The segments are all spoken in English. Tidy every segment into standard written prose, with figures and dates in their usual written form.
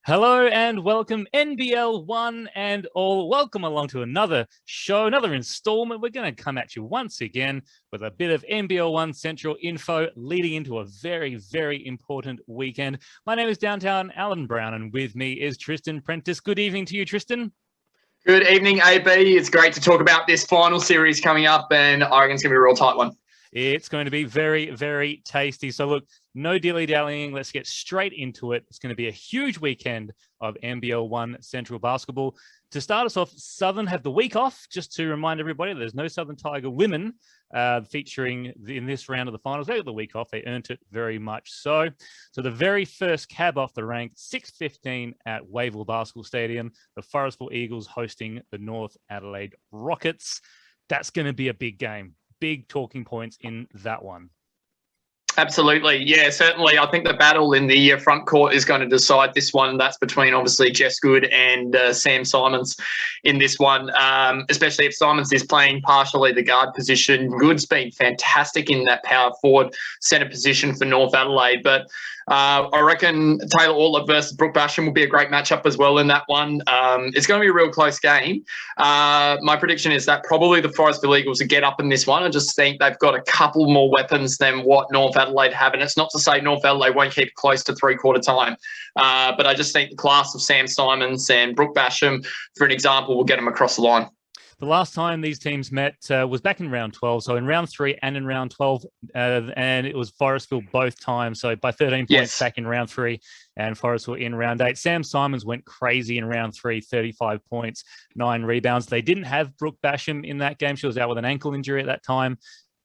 Hello and welcome NBL1 and all. Welcome along to another show, another installment. We're going to come at you once again with a bit of NBL1 Central info leading into a very, very important weekend. My name is Downtown Allan Browne and with me is Tristan Prentice. Good evening to you, Tristan. Good evening, AB. It's great to talk about this final series coming up, and I reckon it's going to be a real tight one. It's going to be very, very tasty. So look, no dilly-dallying. Let's get straight into it. It's going to be a huge weekend of NBL1 Central basketball. To start us off, Southern have the week off. Just to remind everybody, there's no Southern Tiger women featuring in this round of the finals. They got the week off. They earned it very much so. So the very first cab off the rank, 6:15 at Wavell Basketball Stadium. The Forestville Eagles hosting the North Adelaide Rockets. That's going to be a big game. Big talking points in that one. Absolutely. Yeah, certainly. I think the battle in the front court is going to decide this one. That's between obviously Jess Good and Sam Simons in this one, especially if Simons is playing partially the guard position. Good's been fantastic in that power forward centre position for North Adelaide. But I reckon Taylor Ortler versus Brooke Basham will be a great matchup as well in that one. It's going to be a real close game. My prediction is that probably the Forestville Eagles will get up in this one. I just think they've got a couple more weapons than what North Adelaide have. And it's not to say North Adelaide won't keep it close to three-quarter time. But I just think the class of Sam Simons and Brooke Basham, for an example, will get them across the line. The last time these teams met was back in round 12. So in round 3 and in round 12, and it was Forestville both times. So by 13 points back in round 3 and Forestville in round 8. Sam Simons went crazy in round 3, 35 points, 9 rebounds. They didn't have Brooke Basham in that game. She was out with an ankle injury at that time.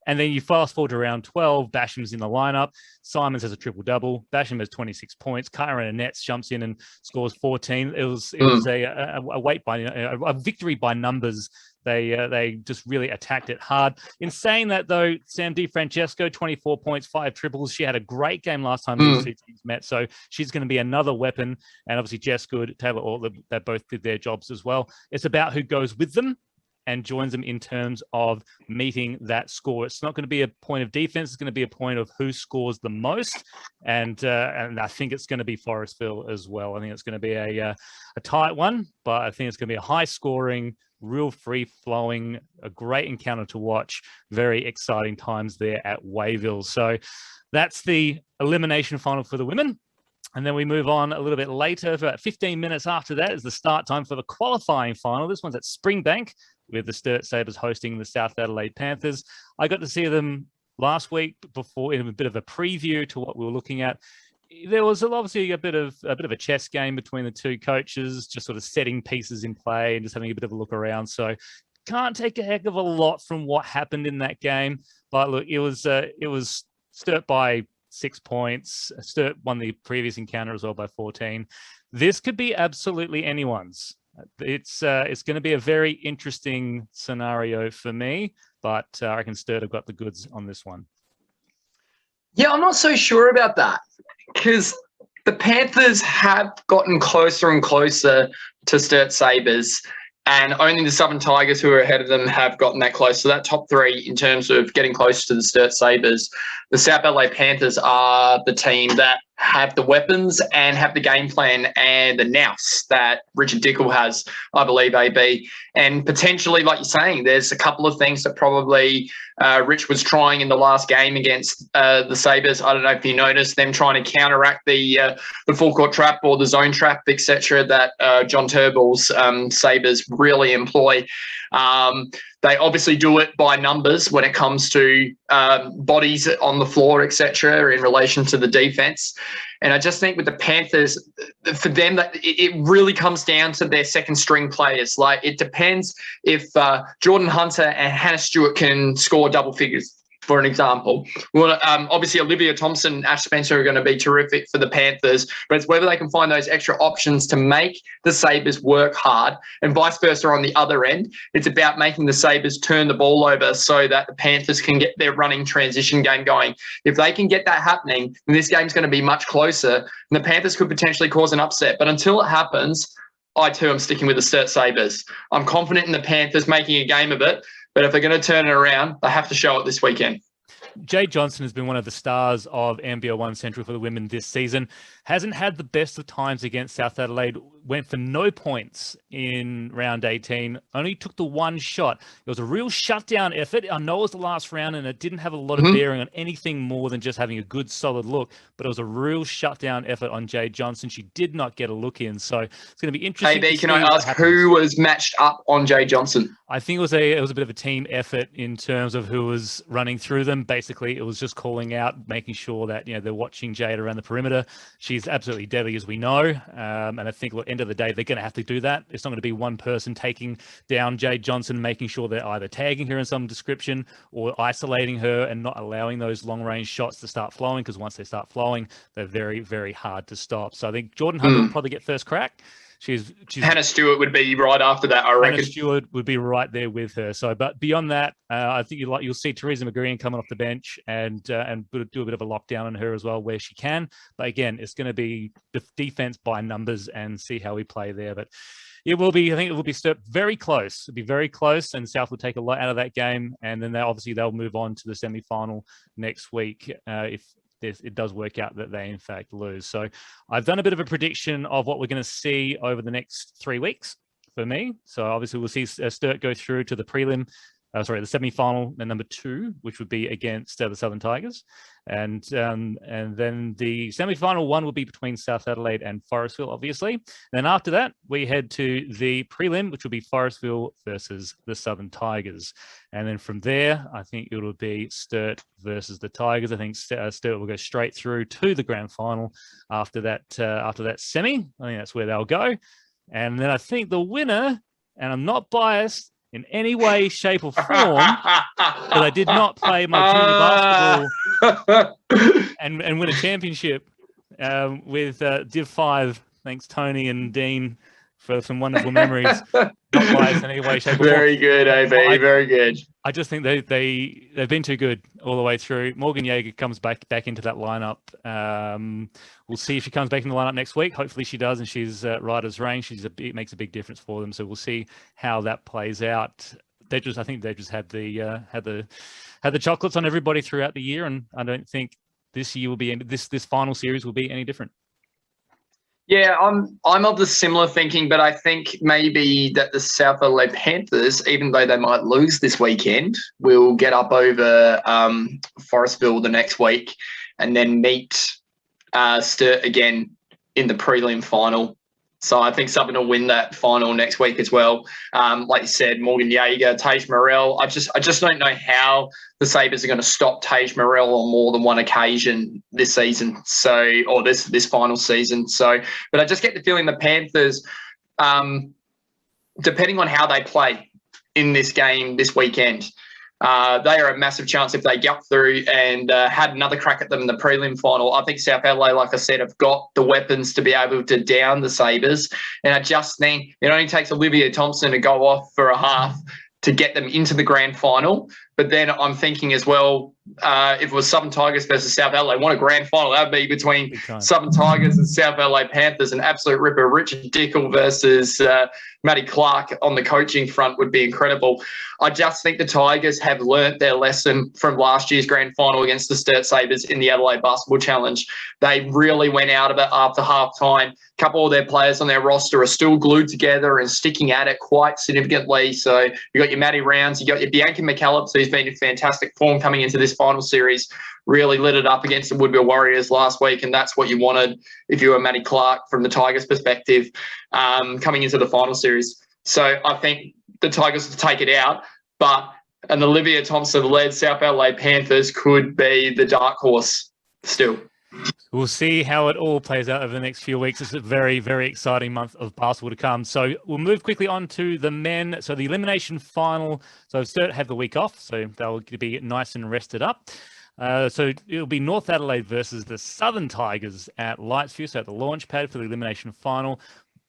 And then you fast forward to round 12, Basham's in the lineup. Simons has a triple-double. Basham has 26 points. Kyra Nets jumps in and scores 14. It was a victory by numbers. They just really attacked it hard. In saying that, though, Sam DiFrancesco, 24 points, 5 triples. She had a great game last time these two teams met. So she's going to be another weapon. And obviously Jess Good, Taylor Ortler, they both did their jobs as well. It's about who goes with them and joins them in terms of meeting that score. It's not going to be a point of defense. It's going to be a point of who scores the most. And I think it's going to be Forestville as well. I think it's going to be a tight one, but I think it's going to be a high-scoring, real free-flowing, a great encounter to watch. Very exciting times there at Wavell. So that's the elimination final for the women. And then we move on a little bit later. For about 15 minutes after that is the start time for the qualifying final. This one's at Springbank, with the Sturt Sabres hosting the South Adelaide Panthers. I got to see them last week before in a bit of a preview to what we were looking at. There was obviously a bit of a chess game between the two coaches, just sort of setting pieces in play and just having a bit of a look around. So can't take a heck of a lot from what happened in that game. But look, it was Sturt by 6 points. Sturt won the previous encounter as well by 14. This could be absolutely anyone's. It's going to be a very interesting scenario for me, but I reckon Sturt have got the goods on this one. Yeah, I'm not so sure about that because the Panthers have gotten closer and closer to Sturt Sabres, and only the Southern Tigers, who are ahead of them, have gotten that close. So that top 3 in terms of getting close to the Sturt Sabres, the South Adelaide Panthers are the team that have the weapons and have the game plan and the nous that Richard Dickel has, I believe, AB. And potentially, like you're saying, there's a couple of things that probably Rich was trying in the last game against the Sabres. I don't know if you noticed them trying to counteract the full court trap or the zone trap, etc., that John Turnbull's Sabres really employ. They obviously do it by numbers when it comes to bodies on the floor, etc., in relation to the defense. And I just think with the Panthers, for them, that it really comes down to their second string players. Like, it depends if Jordan Hunter and Hannah Stewart can score double figures, for an example. Well, obviously, Olivia Thompson and Ash Spencer are going to be terrific for the Panthers, but it's whether they can find those extra options to make the Sabres work hard, and vice versa on the other end. It's about making the Sabres turn the ball over so that the Panthers can get their running transition game going. If they can get that happening, then this game's going to be much closer, and the Panthers could potentially cause an upset. But until it happens, I too am sticking with the Sturt Sabres. I'm confident in the Panthers making a game of it, but if they're going to turn it around, they have to show it this weekend. Jade Johnson has been one of the stars of NBL1 Central for the women this season. hasn't had the best of times against South Adelaide. Went for no points in round 18. Only took the one shot. It was a real shutdown effort. I know it was the last round and it didn't have a lot of bearing on anything more than just having a good, solid look, but it was a real shutdown effort on Jade Johnson. She did not get a look in. So it's going to be interesting. AB, can I ask who was matched up on Jade Johnson? I think it was a bit of a team effort in terms of who was running through them. Basically, it was just calling out, making sure that, they're watching Jade around the perimeter. She's absolutely deadly, as we know. And I think at the end of the day, they're going to have to do that. It's not going to be one person taking down Jade Johnson, making sure they're either tagging her in some description or isolating her and not allowing those long-range shots to start flowing, because once they start flowing, they're very, very hard to stop. So I think Jordan Hunter will probably get first crack. She's Hannah Stewart would be right after that, I reckon. Hannah Stewart would be right there with her. So, but beyond that, I think you'll see Teresa McGreen coming off the bench and do a bit of a lockdown on her as well where she can. But again, it's going to be defense by numbers and see how we play there. But it will be, I think it will be very close. It'll be very close, and South will take a lot out of that game. And then they'll move on to the semi-final next week if it does work out that they in fact lose. So I've done a bit of a prediction of what we're going to see over the next 3 weeks for me. So obviously we'll see Sturt go through to the the semi-final and number 2, which would be against the Southern Tigers. And then the semi-final one will be between South Adelaide and Forestville, obviously. And then after that, we head to the prelim, which will be Forestville versus the Southern Tigers. And then from there, I think it will be Sturt versus the Tigers. I think Sturt will go straight through to the grand final after that semi. I think that's where they'll go. And then I think the winner, and I'm not biased in any way, shape, or form, but I did not play my junior basketball and win a championship with Div 5. Thanks, Tony and Dean, for some wonderful memories. Not biased in any way, shape, or form. Very good, AB. Very good. I just think they've been too good all the way through. Morgan Yeager comes back into that lineup. We'll see if she comes back in the lineup next week. Hopefully she does, and she's right as rain. It makes a big difference for them. So we'll see how that plays out. I think they just had the chocolates on everybody throughout the year, and I don't think this year will be this final series will be any different. Yeah, I'm of the similar thinking, but I think maybe that the South Adelaide Panthers, even though they might lose this weekend, will get up over Forestville the next week and then meet Sturt again in the prelim final. So I think Southern will win that final next week as well. Like you said, Morgan Yeager, Tage Morrell. I just don't know how the Sabres are going to stop Tage Morrell on more than one occasion this season. Or this final season. So, but I just get the feeling the Panthers, depending on how they play in this game this weekend, they are a massive chance if they get through and had another crack at them in the prelim final. I think South Adelaide, like I said, have got the weapons to be able to down the Sabres. And I just think it only takes Olivia Thompson to go off for a half to get them into the grand final. But then I'm thinking as well, if it was Southern Tigers versus South Adelaide, what a grand final that would be between Southern Tigers and South Adelaide Panthers. An absolute ripper. Richard Dickel versus Matty Clark on the coaching front would be incredible. I just think the Tigers have learnt their lesson from last year's grand final against the Sturt Sabres in the Adelaide Basketball Challenge. They really went out of it after half-time. A couple of their players on their roster are still glued together and sticking at it quite significantly. So you got your Matty Rounds, you got your Bianca McCallops, who's been in fantastic form coming into this final series, really lit it up against the Woodville Warriors last week, and that's what you wanted if you were Matty Clark from the Tigers' perspective coming into the final series. So I think the Tigers will take it out, but an Olivia Thompson-led South Adelaide Panthers could be the dark horse still. We'll see how it all plays out over the next few weeks. It's a very, very exciting month of basketball to come. So we'll move quickly on to the men. So the elimination final. So Sturt have the week off, so they'll be nice and rested up. So it'll be North Adelaide versus the Southern Tigers at Lightsview, so at the launch pad for the elimination final.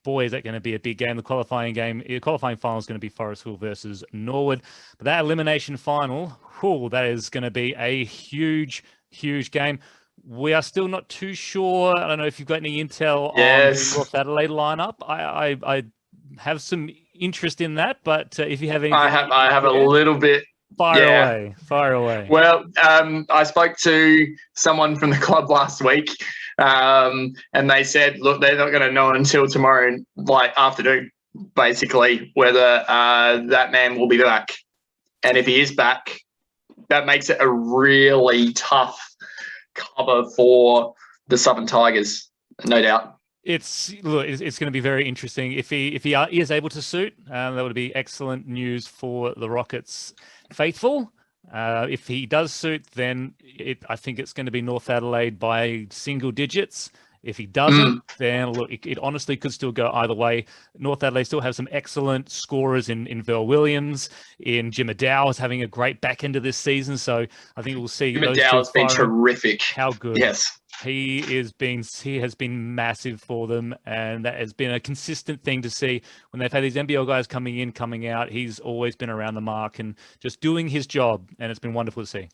Boy, is that going to be a big game. The qualifying final is going to be Forestville versus Norwood. But that elimination final, that is going to be a huge, huge game. We are still not too sure. I don't know if you've got any intel on the North Adelaide lineup. I have some interest in that, but if you have any, I have a little bit. Fire away. Well, I spoke to someone from the club last week, And they said, look, they're not going to know until tomorrow, afternoon, basically, whether that man will be back. And if he is back, that makes it a really tough cover for the Southern Tigers, no doubt. It's going to be very interesting if he is able to suit. That would be excellent news for the Rockets faithful. If he does suit, then I think it's going to be North Adelaide by single digits. If he doesn't, then look, it honestly could still go either way. North Adelaide still have some excellent scorers in Vel Williams, in Jim Adow is having a great back end of this season. So I think we'll see. Jim Adow has been terrific. How good? Yes. He has been massive for them, and that has been a consistent thing to see when they've had these NBL guys coming in, coming out. He's always been around the mark and just doing his job, and it's been wonderful to see.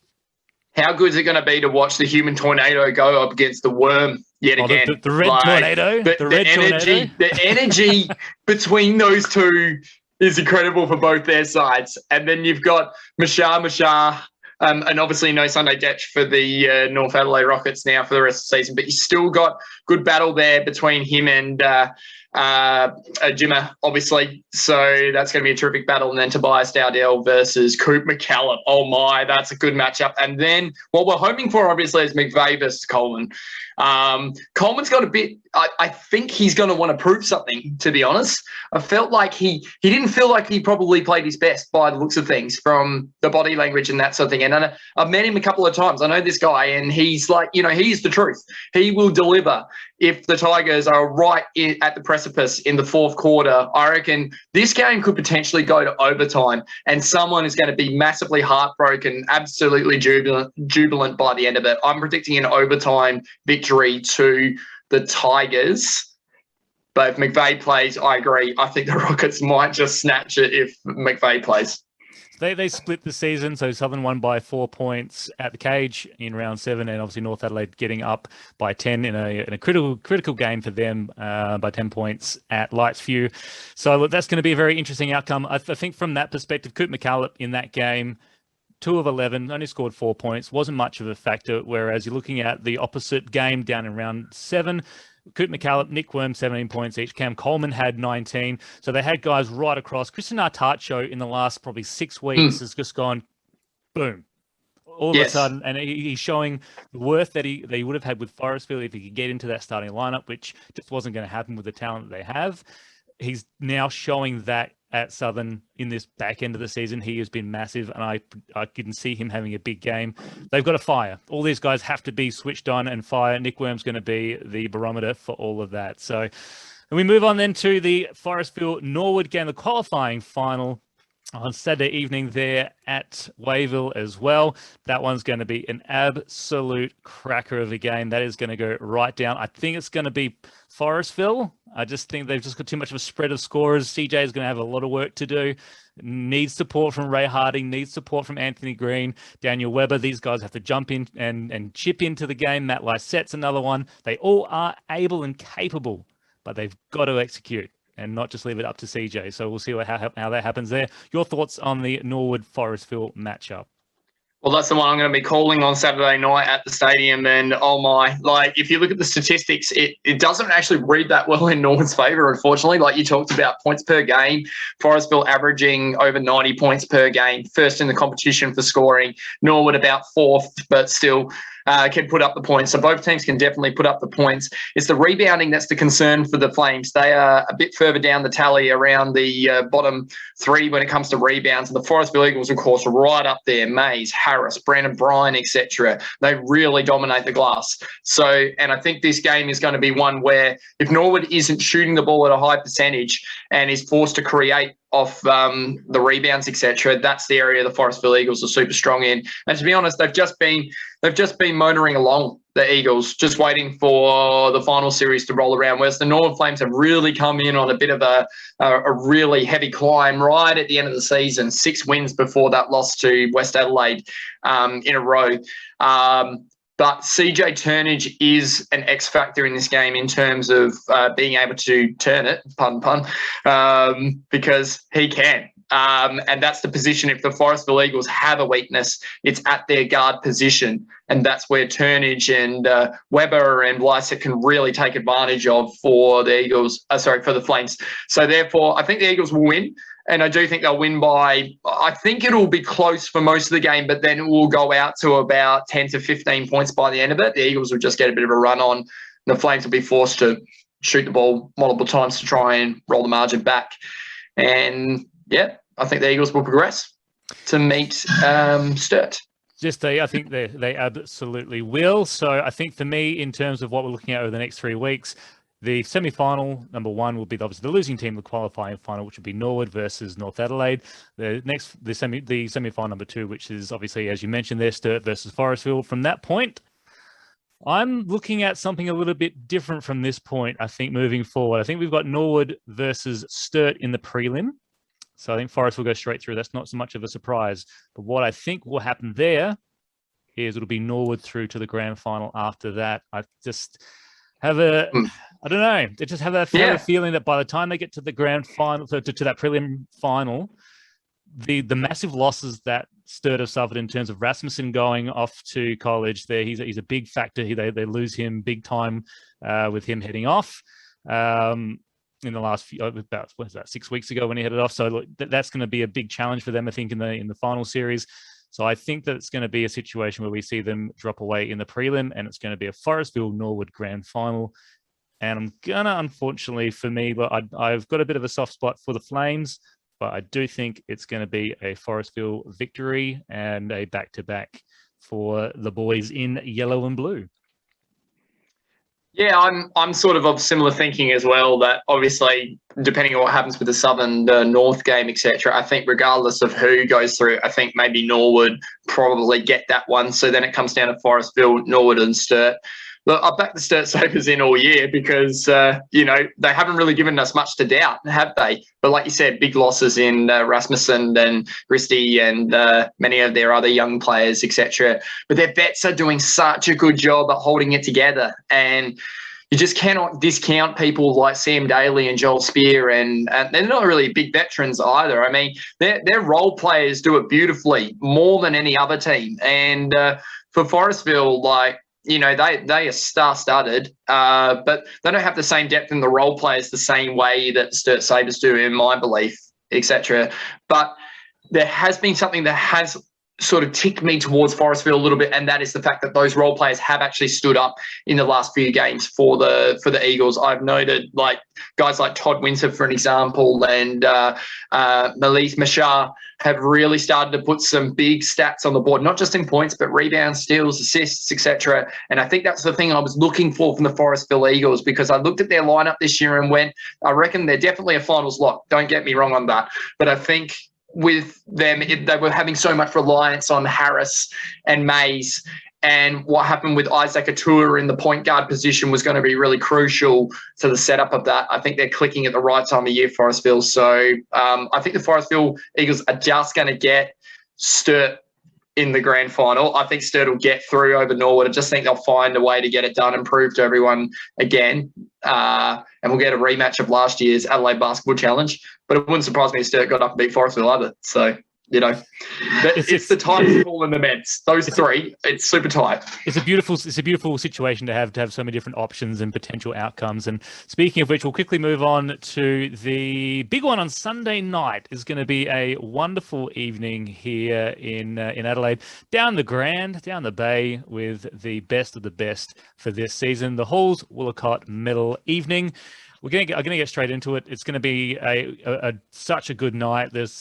How good is it going to be to watch the human tornado go up against the worm yet again? The red tornado? The energy between those two is incredible for both their sides. And then you've got Mashar, and obviously no Sunday Detch for the North Adelaide Rockets now for the rest of the season. But you still got good battle there between him and Jimmer, obviously. So that's going to be a terrific battle. And then Tobias Dowdell versus Coop McCallum. Oh, my, that's a good matchup. And then what we're hoping for, obviously, is McVeigh versus Coleman. Coleman's got a bit – I think he's going to want to prove something, to be honest. I felt like he didn't feel like he probably played his best by the looks of things from the body language and that sort of thing. And I've met him a couple of times. I know this guy, and he's like, he's the truth. He will deliver. If the Tigers are right at the precipice in the fourth quarter, I reckon this game could potentially go to overtime, and someone is going to be massively heartbroken, absolutely jubilant by the end of it. I'm predicting an overtime victory to the Tigers. But if McVeigh plays, I agree. I think the Rockets might just snatch it if McVeigh plays. They split the season, so Southern won by 4 points at the cage in round 7, and obviously North Adelaide getting up by 10 in a critical game for them by 10 points at Lightsview. So look, that's going to be a very interesting outcome. I think from that perspective, Coop McCallum in that game, 2 of 11, only scored 4 points, wasn't much of a factor, whereas you're looking at the opposite game down in round 7, Coop McCallum, Nick Worm, 17 points each. Cam Coleman had 19. So they had guys right across. Christian Artacho in the last probably 6 weeks has just gone boom. All of a sudden, and he's showing the worth that he would have had with Forestville if he could get into that starting lineup, which just wasn't going to happen with the talent that they have. He's now showing that at Southern in this back end of the season. He has been massive, and I can see him having a big game. They've got to fire. All these guys have to be switched on and fire. Nick Worm's going to be the barometer for all of that. So, and we move on then to the Forestville-Norwood game, the qualifying final on Saturday evening there at Wayville as well. That one's going to be an absolute cracker of a game. That is going to go right down. I think it's going to be Forestville. I just think they've just got too much of a spread of scorers. CJ is going to have a lot of work to do. Needs support from Ray Harding, needs support from Anthony Green, Daniel Webber. These guys have to jump in and chip into the game. Matt Lysette's another one. They all are able and capable, but they've got to execute and not just leave it up to CJ. So we'll see how that happens there. Your thoughts on the Norwood-Forestville matchup? Well, that's the one I'm going to be calling on Saturday night at the stadium. And, oh, my, if you look at the statistics, it doesn't actually read that well in Norwood's favour, unfortunately. Like you talked about points per game, Forestville averaging over 90 points per game, first in the competition for scoring. Norwood about 4th, but still can put up the points. So both teams can definitely put up the points. It's the rebounding that's the concern for the Flames. They are a bit further down the tally around the bottom 3 when it comes to rebounds. And the Forestville Eagles, of course, are right up there. Mays, Harris, Brandon Bryan, etc. They really dominate the glass. So, and I think this game is going to be one where if Norwood isn't shooting the ball at a high percentage and is forced to create off the rebounds, etc., that's the area the Forestville Eagles are super strong in. And to be honest, they've just been motoring along, the Eagles, just waiting for the final series to roll around, whereas the Norwood Flames have really come in on a bit of a really heavy climb right at the end of the season, 6 wins before that loss to West Adelaide in a row. But CJ Turnage is an X factor in this game in terms of being able to turn it, pun, because he can. And that's the position. If the Forestville Eagles have a weakness, it's at their guard position. And that's where Turnage and Weber and Lysa can really take advantage of for the Eagles, for the Flames. So therefore, I think the Eagles will win. And I do think they'll win by, I think it'll be close for most of the game, but then it will go out to about 10 to 15 points by the end of it. The Eagles will just get a bit of a run on. The Flames will be forced to shoot the ball multiple times to try and roll the margin back. And, yeah, I think the Eagles will progress to meet Sturt. I think they absolutely will. So I think for me, in terms of what we're looking at over the next 3 weeks, the semi-final, number one, will be obviously the losing team, the qualifying final, which would be Norwood versus North Adelaide. The semi-final number two, which is obviously, as you mentioned there, Sturt versus Forestville. From that point, I'm looking at something a little bit different from this point, I think, moving forward. I think we've got Norwood versus Sturt in the prelim. So I think Forest will go straight through. That's not so much of a surprise. But what I think will happen there is it'll be Norwood through to the grand final after that. I just have I don't know. They just have a feeling that by the time they get to the grand final, to that prelim final, the massive losses that Sturt have suffered in terms of Rasmussen going off to college, he's a big factor. They lose him big time with him heading off. In the last few, about 6 weeks ago when he headed off. So look, that's going to be a big challenge for them, I think, in the final series. So I think that it's going to be a situation where we see them drop away in the prelim, and it's going to be a Forestville Norwood grand final. And I'm gonna, unfortunately for me, I've got a bit of a soft spot for the Flames, but I do think it's going to be a Forestville victory and a back-to-back for the boys in yellow and blue. Yeah, I'm sort of similar thinking as well, that obviously, depending on what happens with the Southern North game, etc., I think regardless of who goes through, I think maybe Norwood probably get that one. So then it comes down to Forestville, Norwood and Sturt. Look, I've backed the Sturt Sabres in all year because, they haven't really given us much to doubt, have they? But like you said, big losses in Rasmussen and Christie and many of their other young players, etc. But their vets are doing such a good job at holding it together. And you just cannot discount people like Sam Daly and Joel Spear, and they're not really big veterans either. I mean, their role players do it beautifully, more than any other team. And for Forestville, they are star-studded, but they don't have the same depth in the role players the same way that the Sturt Sabres do, in my belief, etc. But there has been something that has sort of ticked me towards Forestville a little bit, and that is the fact that those role players have actually stood up in the last few games for the Eagles. I've noted guys like Todd Winter, for an example, and Malise Machar have really started to put some big stats on the board, not just in points, but rebounds, steals, assists, etc. And I think that's the thing I was looking for from the Forestville Eagles, because I looked at their lineup this year and went, I reckon they're definitely a finals lock. Don't get me wrong on that. But I think with them, they were having so much reliance on Harris and Mays, and what happened with Isaac Atua in the point guard position was going to be really crucial to the setup of that. I think they're clicking at the right time of year, Forestville. So I think the Forestville Eagles are just going to get Sturt in the grand final. I think Sturt will get through over Norwood. I just think they'll find a way to get it done and prove to everyone again. And we'll get a rematch of last year's Adelaide Basketball Challenge. But it wouldn't surprise me if Sturt got up and beat Forestville either. So, it's the tight ball in the Mets. Those three, it's super tight. It's a beautiful situation to have so many different options and potential outcomes. And speaking of which, we'll quickly move on to the big one on Sunday night. Is going to be a wonderful evening here in Adelaide, down the bay, with the best of the best for this season, the Halls Woollacott Medal Evening. I'm going to get straight into it. It's going to be such a good night. There's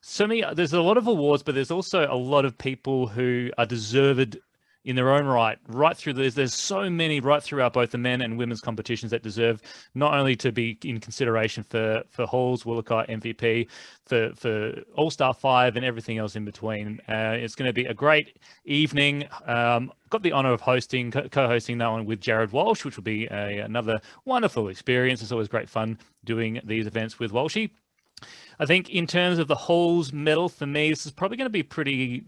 there's a lot of awards, but there's also a lot of people who are deserved in their own right through there's so many right throughout both the men and women's competitions that deserve not only to be in consideration for Halls Woollacott MVP, for All-Star 5 and everything else in between. It's going to be a great evening. Got the honor of co-hosting that one with Jared Walsh, which will be another wonderful experience. It's always great fun doing these events with Walshy. I think in terms of the Halls medal, for me, this is probably going to be pretty,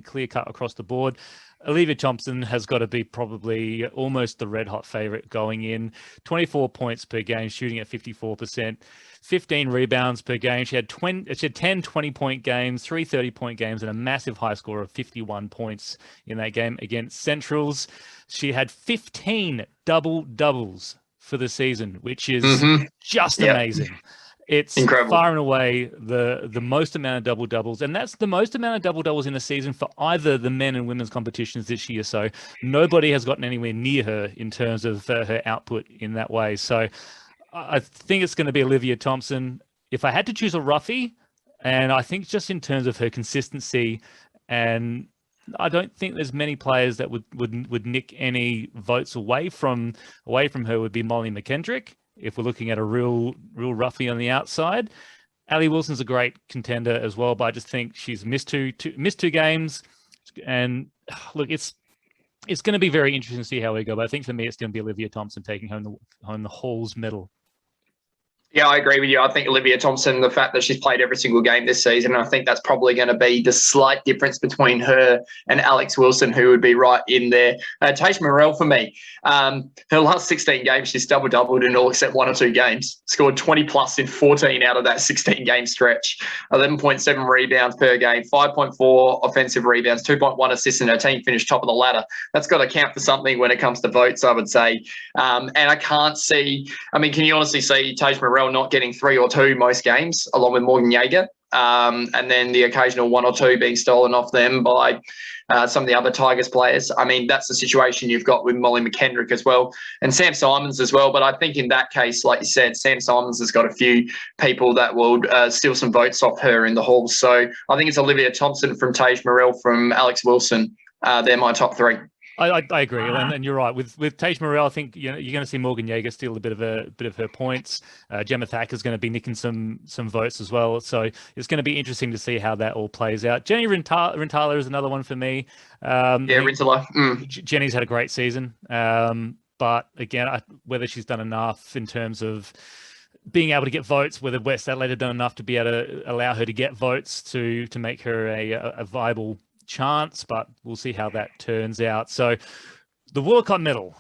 clear-cut across the board. Olivia Thompson has got to be probably almost the red hot favorite going in. 24 points per game, shooting at 54%, 15 rebounds per game. She had 10 20-point games, 3 30-point games, and a massive high score of 51 points in that game against Centrals. She had 15 double-doubles for the season, which is just amazing. It's incredible. Far and away the most amount of double-doubles, and that's the most amount of double-doubles in a season for either the men and women's competitions this year. So nobody has gotten anywhere near her in terms of her output in that way. So I think it's going to be Olivia Thompson. If I had to choose a roughie, and I think just in terms of her consistency, and I don't think there's many players that would nick any votes away from her, would be Molly McKendrick. If we're looking at a real roughie on the outside, Ali Wilson's a great contender as well, but I just think she's missed two games. And look, it's going to be very interesting to see how we go. But I think for me, it's going to be Olivia Thompson taking home the Halls medal. Yeah, I agree with you. I think Olivia Thompson, the fact that she's played every single game this season, I think that's probably going to be the slight difference between her and Alex Wilson, who would be right in there. Tage Morrell for me. Her last 16 games, she's double-doubled in all except 1 or 2 games. Scored 20-plus in 14 out of that 16-game stretch. 11.7 rebounds per game, 5.4 offensive rebounds, 2.1 assists, and her team finished top of the ladder. That's got to count for something when it comes to votes, I would say. And I can't see – I mean, can you honestly see Tage Morrell not getting 3 or 2 most games, along with Morgan Jaeger, and then the occasional 1 or 2 being stolen off them by some of the other Tigers players? I mean, that's the situation you've got with Molly McKendrick as well, and Sam Simons as well. But I think in that case, like you said, Sam Simons has got a few people that will steal some votes off her in the hall. So I think it's Olivia Thompson from Tage Morrell from Alex Wilson. They're my top 3. I agree, and you're right. With Tage Morrell, I think you're going to see Morgan Jaeger steal a bit of her points. Gemma Thacker's going to be nicking some votes as well. So it's going to be interesting to see how that all plays out. Jenny Rintala is another one for me. Rintala. Jenny's had a great season, but again, whether she's done enough in terms of being able to get votes, whether West Adelaide have done enough to be able to allow her to get votes to make her a viable chance, but we'll see how that turns out. So the Woollacott medal,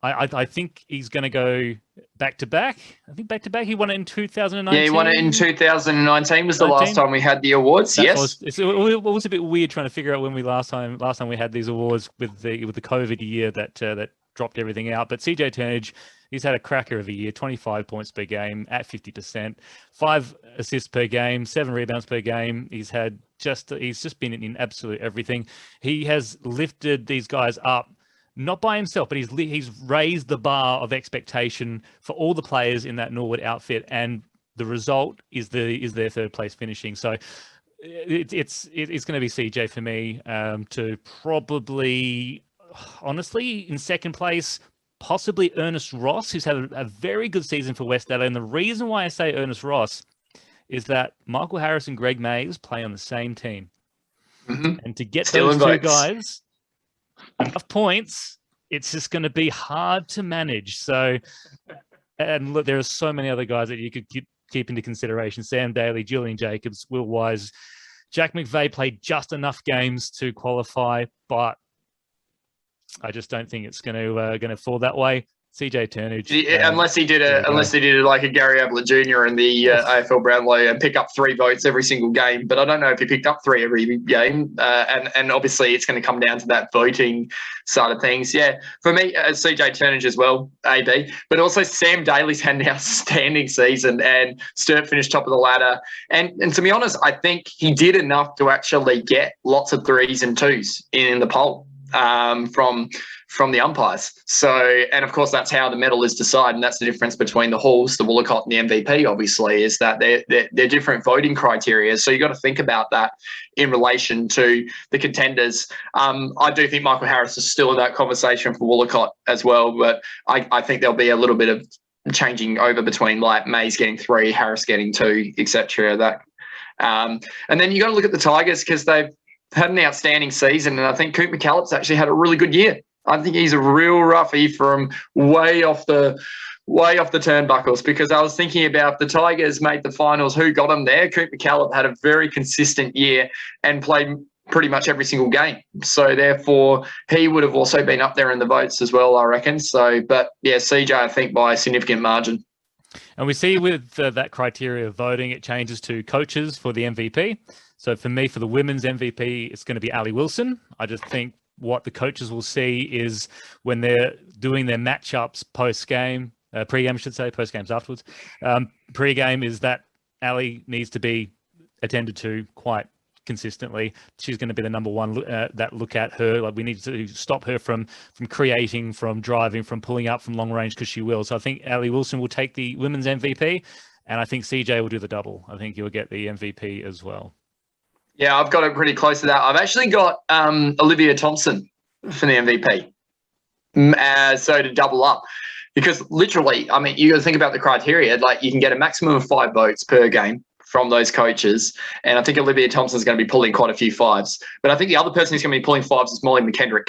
I think he's going to go back-to-back. I think back-to-back. He won it in 2019. Yeah, he won it in 2019 was the last time we had the awards. Yes. It was a bit weird trying to figure out when last time we had these awards with the COVID year that dropped everything out. But CJ Turnage, he's had a cracker of a year, 25 points per game at 50%, 5 assists per game, 7 rebounds per game. He's just been in absolute everything. He has lifted these guys up, not by himself, but he's raised the bar of expectation for all the players in that Norwood outfit, and the result is their 3rd place finishing. So it's going to be CJ for me to probably, honestly, in 2nd place, possibly Ernest Ross, who's had a very good season for West Adelaide. And the reason why I say Ernest Ross is that Michael Harris and Greg Mays play on the same team. And to get those 2 guys enough points, it's just going to be hard to manage. So, and look, there are so many other guys that you could keep into consideration. Sam Daly, Julian Jacobs, Will Wise, Jack McVeigh played just enough games to qualify, but I just don't think it's going to fall that way. CJ Turnage, unless he did it like a Gary Ablett Jr. in the AFL Brownlow and pick up 3 votes every single game. But I don't know if he picked up 3 every game. And obviously it's going to come down to that voting side of things. Yeah, for me, CJ Turnage as well, AB. But also Sam Daly's had an outstanding season, and Sturt finished top of the ladder. And to be honest, I think he did enough to actually get lots of 3s and 2s in the poll from the umpires. So, and of course, that's how the medal is decided. And that's the difference between the Halls, the Woollacott, and the MVP, obviously, is that they're different voting criteria. So you've got to think about that in relation to the contenders. I do think Michael Harris is still in that conversation for Woollacott as well, but I think there'll be a little bit of changing over between like Mays getting 3, Harris getting 2, etc. And then you got to look at the Tigers because they've had an outstanding season, and I think Coop McCallop's actually had a really good year. I think he's a real roughie from way off the turnbuckles, because I was thinking about the Tigers made the finals, who got them there. Coop McCallop had a very consistent year and played pretty much every single game. So therefore, he would have also been up there in the votes as well, I reckon. So, but yeah, CJ, I think by a significant margin. And we see with that criteria of voting, it changes to coaches for the MVP. So for me, for the women's MVP, it's going to be Ali Wilson. I just think what the coaches will see is when they're doing their matchups post-game, pre-game, I should say, post-games afterwards. Pre-game is that Ali needs to be attended to quite consistently. She's going to be the number one that look at her. Like, we need to stop her from creating, from driving, from pulling up from long range, because she will. So I think Ali Wilson will take the women's MVP, and I think CJ will do the double. I think he'll get the MVP as well. Yeah, I've got it pretty close to that. I've actually got Olivia Thompson for the MVP. So to double up. Because literally, I mean, you got to think about the criteria. Like, you can get a maximum of 5 votes per game from those coaches. And I think Olivia Thompson's going to be pulling quite a few 5s. But I think the other person who's going to be pulling 5s is Molly McKendrick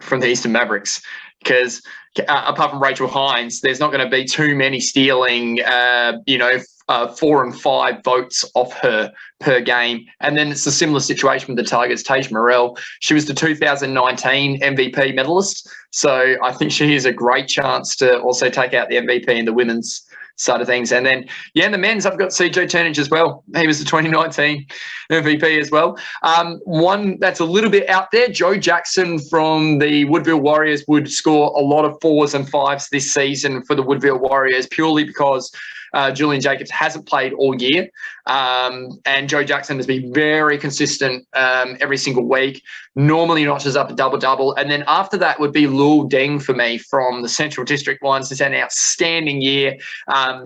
from the Eastern Mavericks. Because apart from Rachel Hines, there's not going to be too many stealing, 4 and 5 votes off her per game. And then it's a similar situation with the Tigers. Tage Morrell, she was the 2019 MVP medalist. So I think she has a great chance to also take out the MVP in the women's side of things. And then, yeah, in the men's, I've got CJ Turnage as well. He was the 2019 MVP as well. One that's a little bit out there, Joe Jackson from the Woodville Warriors would score a lot of 4s and 5s this season for the Woodville Warriors, purely because Julian Jacobs hasn't played all year. And Joe Jackson has been very consistent every single week, normally notches up a double-double. And then after that would be Lul Deng for me from the Central District Ones. It's an outstanding year.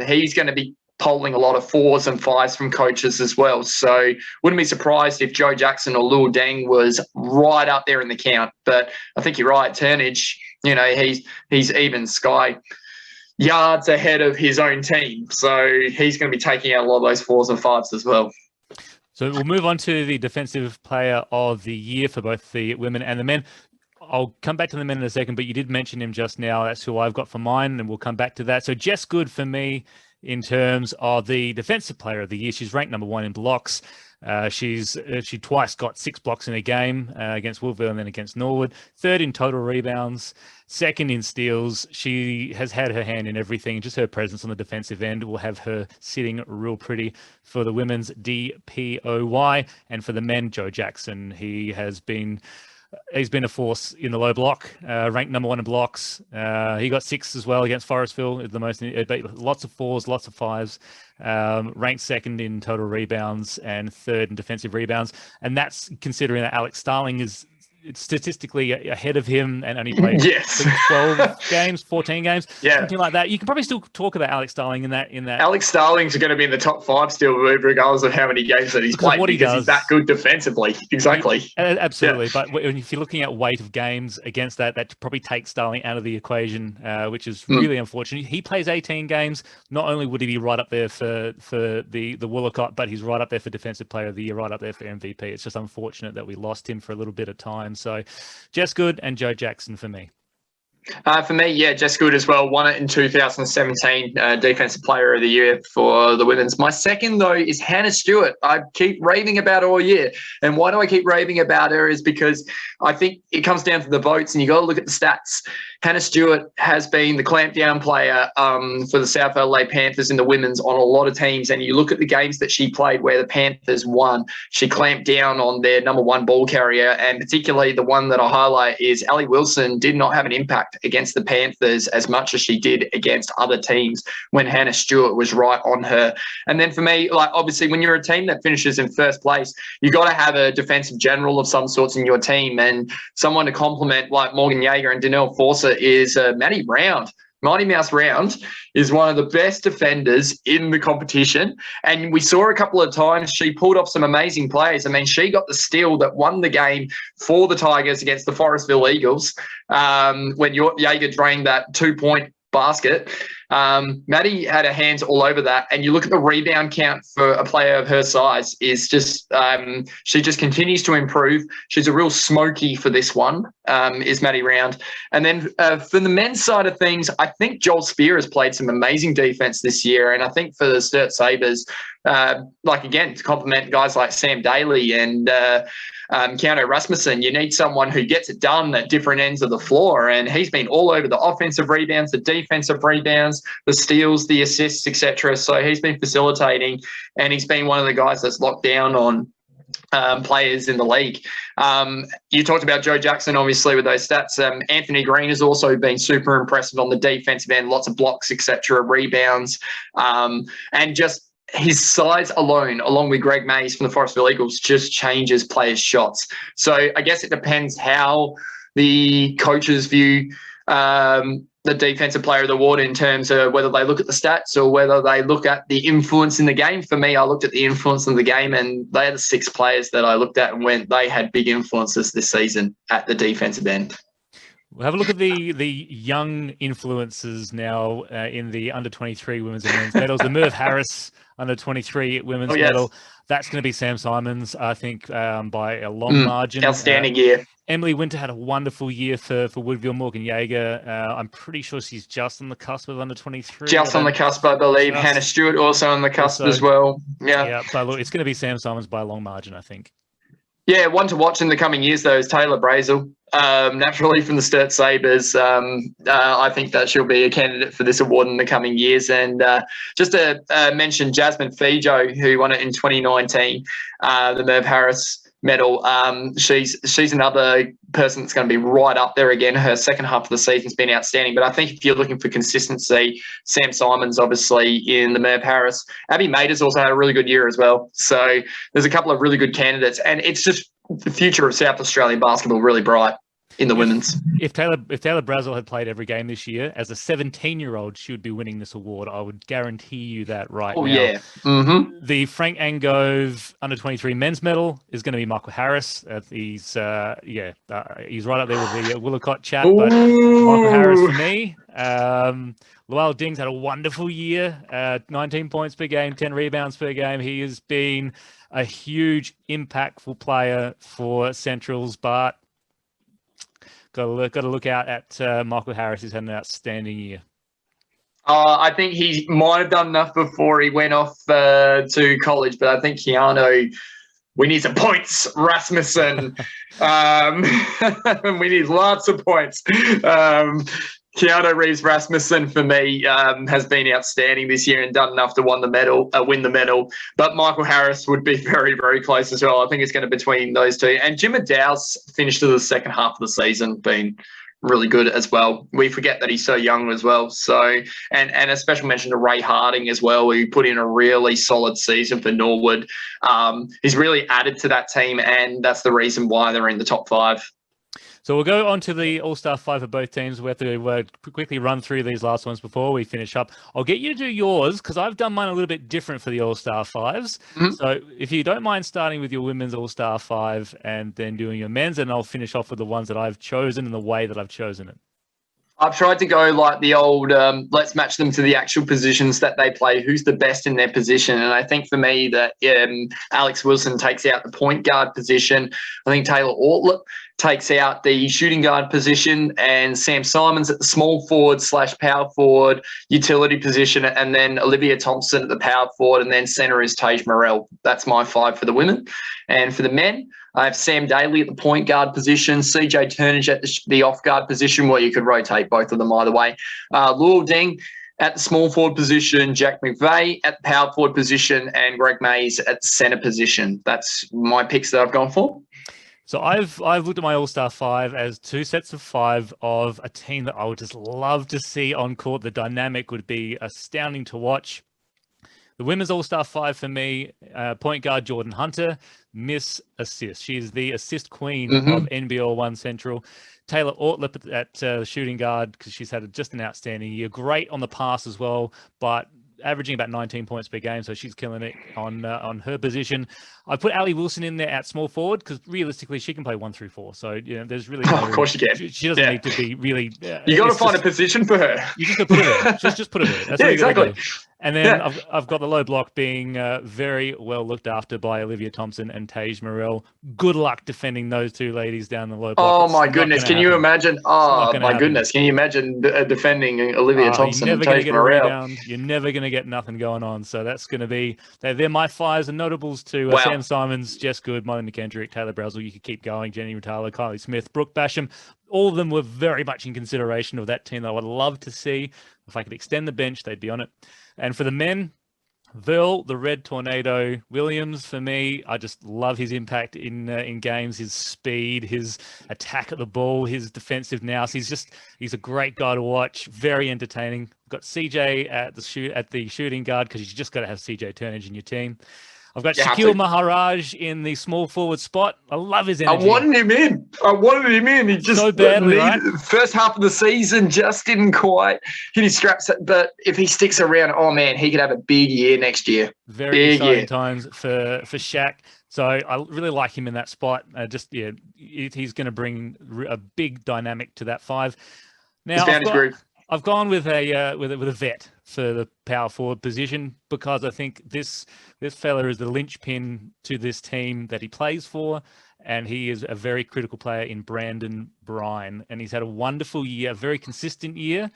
He's going to be polling a lot of 4s and 5s from coaches as well. So wouldn't be surprised if Joe Jackson or Lul Deng was right up there in the count. But I think you're right, Turnage, he's even Sky yards ahead of his own team. So he's going to be taking out a lot of those 4s and 5s as well. So we'll move on to the Defensive Player of the Year for both the women and the men. I'll come back to the men in a second, but you did mention him just now. That's who I've got for mine, and we'll come back to that. So Jess Good for me in terms of the Defensive Player of the Year. She's ranked number 1 in blocks. She twice got 6 blocks in a game against Woodville and then against Norwood. 3rd in total rebounds, 2nd in steals. She has had her hand in everything. Just her presence on the defensive end will have her sitting real pretty for the women's DPOY. And for the men, Joe Jackson. He's been a force in the low block, ranked number 1 in blocks. He got 6 as well against Forestville, the most, lots of 4s, lots of 5s, ranked 2nd in total rebounds and 3rd in defensive rebounds. And that's considering that Alex Starling is statistically ahead of him and only played 12 games, 14 games, something like that. You can probably still talk about Alex Starling in that. Alex Starling's going to be in the top 5 still, regardless of how many games that he's played, because he's that good defensively. Exactly. Absolutely. Yeah. But if you're looking at weight of games against that probably takes Starling out of the equation, which is really unfortunate. He plays 18 games. Not only would he be right up there for the Woollacott, but he's right up there for Defensive Player of the Year, right up there for MVP. It's just unfortunate that we lost him for a little bit of time. So Jess Good and Joe Jackson for me. For me, yeah, Jess Good as well. Won it in 2017, Defensive Player of the Year for the women's. My second, though, is Hannah Stewart. I keep raving about her all year. And why do I keep raving about her is because I think it comes down to the votes, and you got to look at the stats. Hannah Stewart has been the clampdown player for the South LA Panthers in the women's on a lot of teams. And you look at the games that she played where the Panthers won, she clamped down on their number 1 ball carrier. And particularly the one that I highlight is Ali Wilson did not have an impact against the Panthers as much as she did against other teams when Hannah Stewart was right on her. And then for me, like, obviously when you're a team that finishes in first place, you got to have a defensive general of some sorts in your team, and someone to complement like Morgan Yeager and Danelle Fawcett is Maddie Round. Mighty Mouse Round is one of the best defenders in the competition. And we saw a couple of times she pulled off some amazing plays. I mean, she got the steal that won the game for the Tigers against the Forestville Eagles when Yeager drained that 2-point basket. Maddie had her hands all over that. And you look at the rebound count for a player of her size is just she just continues to improve. She's a real smoky for this one, is Maddie Round. And then for the men's side of things, I think Joel Spear has played some amazing defense this year. And I think for the Sturt Sabres, again, to compliment guys like Sam Daly and Keanu Rasmussen, you need someone who gets it done at different ends of the floor. And he's been all over the offensive rebounds, the defensive rebounds, the steals, the assists, etc. So he's been facilitating, and he's been one of the guys that's locked down on players in the league. You talked about Joe Jackson, obviously, with those stats. Anthony Green has also been super impressive on the defensive end, lots of blocks, etc., rebounds, and just his size alone, along with Greg Mays from the Forestville Eagles, just changes players' shots. So I guess it depends how the coaches view the Defensive Player of the Award in terms of whether they look at the stats or whether they look at the influence in the game. For me, I looked at the influence in the game, and they are the 6 players that I looked at and went, they had big influences this season at the defensive end. We'll have a look at the young influences now in the under-23 women's and men's medals. The Merv Harris under-23 women's medal. That's going to be Sam Simons, I think, by a long margin. Outstanding year. Emily Winter had a wonderful year for Woodville. Morgan Yeager, I'm pretty sure she's just on the cusp of under-23. Just on the cusp, I believe. Hannah Stewart also on the cusp as well. Yeah, but look, it's going to be Sam Simons by a long margin, I think. Yeah, one to watch in the coming years, though, is Taylor Brazel. Naturally from the Sturt Sabres. I think that she'll be a candidate for this award in the coming years. And just to mention Jasmine Fijo, who won it in 2019, the Merv Harris medal. She's another person that's going to be right up there again. Her second half of the season's been outstanding. But I think if you're looking for consistency, Sam Simons, obviously, in the Merv Harris. Abby Mader's also had a really good year as well. So there's a couple of really good candidates. And it's just the future of South Australian basketball really bright in the women's. If Taylor Brazel had played every game this year, as a 17-year-old, she would be winning this award. I would guarantee you that now. Yeah. Mm-hmm. The Frank Angove under-23 men's medal is going to be Michael Harris. He's right up there with the Woollacott chat, but Michael Harris for me. Lual Dings had a wonderful year, 19 points per game, 10 rebounds per game. He has been a huge, impactful player for Centrals, but got to look out at Michael Harris. He's had an outstanding year. I think he might have done enough before he went off to college, but I think Keanu, we need some points. Rasmussen, we need lots of points. Keanu Reeves Rasmussen, for me, has been outstanding this year and done enough to win the medal. But Michael Harris would be very, very close as well. I think it's going to be between those two. And Jim Dow's finished to the second half of the season, been really good as well. We forget that he's so young as well. So, and a special mention to Ray Harding as well, who put in a really solid season for Norwood. He's really added to that team, and that's the reason why they're in the top 5. So we'll go on to the All-Star 5 for both teams. We have to quickly run through these last ones before we finish up. I'll get you to do yours because I've done mine a little bit different for the All-Star 5s. Mm-hmm. So if you don't mind starting with your women's All-Star 5 and then doing your men's, and I'll finish off with the ones that I've chosen and the way that I've chosen it. I've tried to go like the old, let's match them to the actual positions that they play, who's the best in their position. And I think for me that Alex Wilson takes out the point guard position. I think Taylor Ortlett takes out the shooting guard position, and Sam Simons at the small forward / power forward utility position, and then Olivia Thompson at the power forward, and then center is Tage Morrell. That's my 5 for the women. And for the men, I have Sam Daly at the point guard position, CJ Turnage at the off guard position, where you could rotate both of them either way. Luol Deng at the small forward position, Jack McVeigh at the power forward position, and Greg Mays at the center position. That's my picks that I've gone for. So I've looked at my All-Star 5 as 2 sets of 5 of a team that I would just love to see on court. The dynamic would be astounding to watch. The women's All-Star 5 for me, point guard Jordan Hunter, Miss Assist. She's the assist queen of NBL1 Central. Taylor Ortlett at shooting guard, because she's had just an outstanding year. Great on the pass as well, but averaging about 19 points per game, so she's killing it on her position. I put Ali Wilson in there at small forward because realistically she can play 1 through 4. So there's really of course you can. She doesn't need to be really. You got to find a position for her. You just got to put her there. Just put her there. That's exactly. And then I've got the low block being very well looked after by Olivia Thompson and Tage Morrell. Good luck defending those two ladies down the low block. Oh, my goodness. Can you imagine? Oh, my goodness. Can you imagine defending Olivia Thompson and Tage Morrell? You're never going to get nothing going on. So that's going to be, they're my 5s and notables to Sam Simons, Jess Good, Molly McKendrick, Taylor Brazel. You could keep going. Jenny Rutalo, Kylie Smith, Brooke Basham. All of them were very much in consideration of that team that I would love to see. If I could extend the bench, they'd be on it. And for the men, Verl, the Red Tornado Williams, for me, I just love his impact in games, his speed, his attack at the ball, his defensive nous. He's a great guy to watch, very entertaining. We've got CJ at the shooting guard because you just got to have CJ Turnage in your team. I've got Shaquille Maharaj in the small forward spot. I love his energy. I wanted him in. He just so badly, right? First half of the season just didn't quite hit his straps. But if he sticks around, oh man, he could have a big year next year. Very exciting times for Shaq. So I really like him in that spot. He's going to bring a big dynamic to that 5. Now I've gone with a vet for the power forward position because I think this fella is the linchpin to this team that he plays for, and he is a very critical player in Brandon Browne, and he's had a wonderful year, a very consistent year.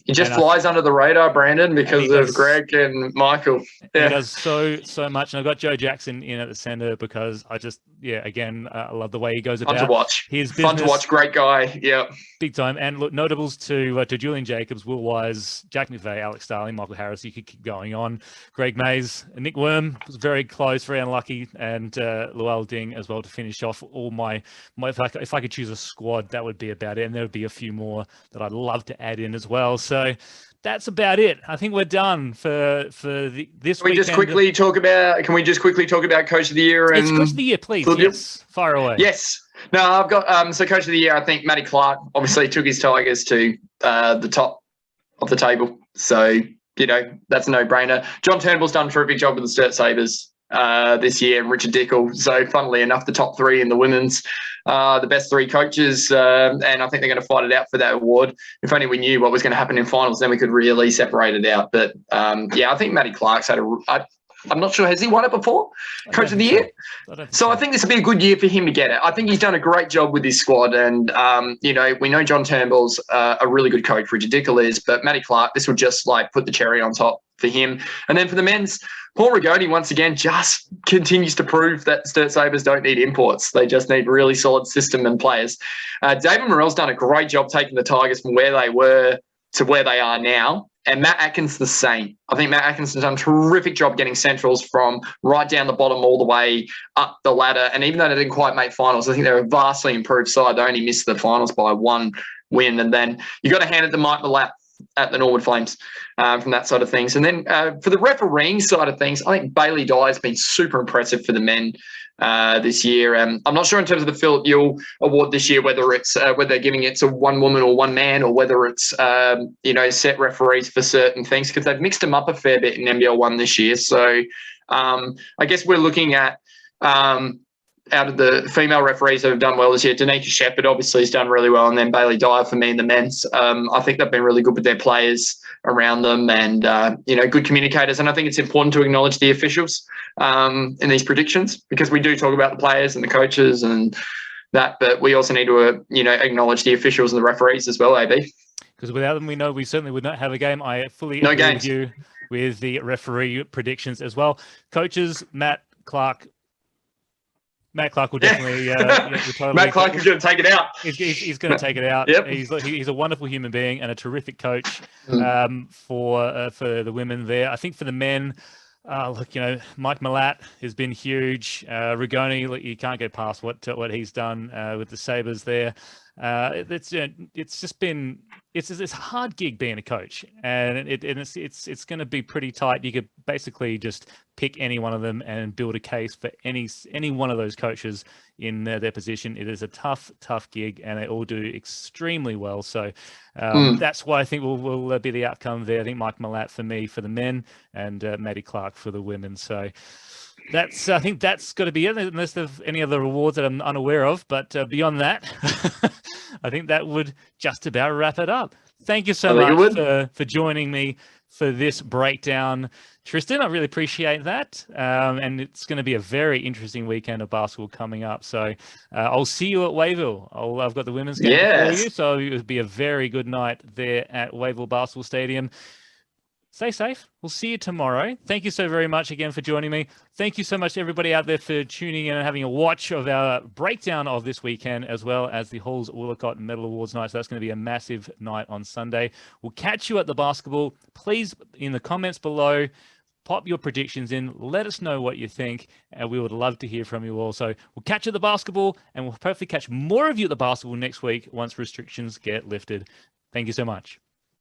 He just flies under the radar, Brandon, because of Greg and Michael. Yeah. He does so much. And I've got Joe Jackson in at the center because I just, I love the way he goes about. Fun to watch. Fun to watch. Great guy. Yeah. Big time. And look, notables to Julian Jacobs, Will Wise, Jack McVeigh, Alex Starling, Michael Harris. You could keep going on. Greg Mays, Nick Worm was very close, very unlucky. And Luelle Ding as well to finish off all my if I could choose a squad, that would be about it. And there would be a few more that I'd love to add in as well. So that's about it. I think we're done for this weekend. Can we just quickly talk about Coach of the Year? It's Coach of the Year, please. Yes, fire away. Yes. No, I've got so Coach of the Year. I think Matty Clark obviously took his Tigers to the top of the table. So that's a no-brainer. John Turnbull's done a terrific job with the Sturt Sabres this year, and Richard Dickel. So funnily enough, the top 3 in the women's, the best 3 coaches, and I think they're going to fight it out for that award. If only we knew what was going to happen in finals, then we could really separate it out. But I think Matty Clark's had I'm not sure, has he won it before? Coach of the Year? So I think this will be a good year for him to get it. I think he's done a great job with his squad. And, we know John Turnbull's a really good coach, Richard Dickel is, but Matty Clark, this will just put the cherry on top for him. And then for the men's, Paul Rigoni, once again, just continues to prove that Sturt Sabres don't need imports. They just need really solid system and players. David Morrell's done a great job taking the Tigers from where they were to where they are now. And Matt Atkins the same. I think Matt Atkins has done a terrific job getting Centrals from right down the bottom all the way up the ladder. And even though they didn't quite make finals, I think they're a vastly improved side. They only missed the finals by 1 win. And then you got to hand it to Mike Malap at the Norwood Flames from that side of things. And then for the refereeing side of things, I think Bailey Dye has been super impressive for the men this year. I'm not sure in terms of the Philip Yule Award this year, whether it's whether they're giving it to one woman or one man, or whether it's set referees for certain things, because they've mixed them up a fair bit in NBL1 this year. So I guess we're looking at out of the female referees that have done well this year, Danica Shepherd obviously has done really well, and then Bailey Dyer for me in the men's. I think they've been really good with their players around them, and good communicators. And I think it's important to acknowledge the officials in these predictions, because we do talk about the players and the coaches and that, but we also need to acknowledge the officials and the referees as well, AB. Because without them, we certainly would not have a game. I fully agree with you with the referee predictions as well. Coaches, Matt Clark will definitely. Matt Clark is going to take it out. He's going to take it out. Yep. He's a wonderful human being and a terrific coach for the women there. I think for the men, Mike Mallat has been huge. Rigoni, you can't go past what he's done with the Sabres there. it's just been it's a hard gig being a coach, and it's going to be pretty tight. You could basically just pick any one of them and build a case for any one of those coaches in their position. It is a tough gig, and they all do extremely well. So that's why I think will be the outcome there. I think Mike Malat for me for the men, and Maddie Clark for the women. So I think that's got to be it, unless there's any other awards that I'm unaware of. But beyond that, I think that would just about wrap it up. Thank you so much for joining me for this breakdown, Tristan. I really appreciate that. And it's going to be a very interesting weekend of basketball coming up. So I'll see you at Wayville. I've got the women's game before you, so it'll be a very good night there at Wayville Basketball Stadium. Stay safe. We'll see you tomorrow. Thank you so very much again for joining me. Thank you so much to everybody out there for tuning in and having a watch of our breakdown of this weekend, as well as the Halls Woollacott Medal Awards Night. So that's going to be a massive night on Sunday. We'll catch you at the basketball. Please, in the comments below, pop your predictions in. Let us know what you think, and we would love to hear from you all. So we'll catch you at the basketball, and we'll hopefully catch more of you at the basketball next week once restrictions get lifted. Thank you so much.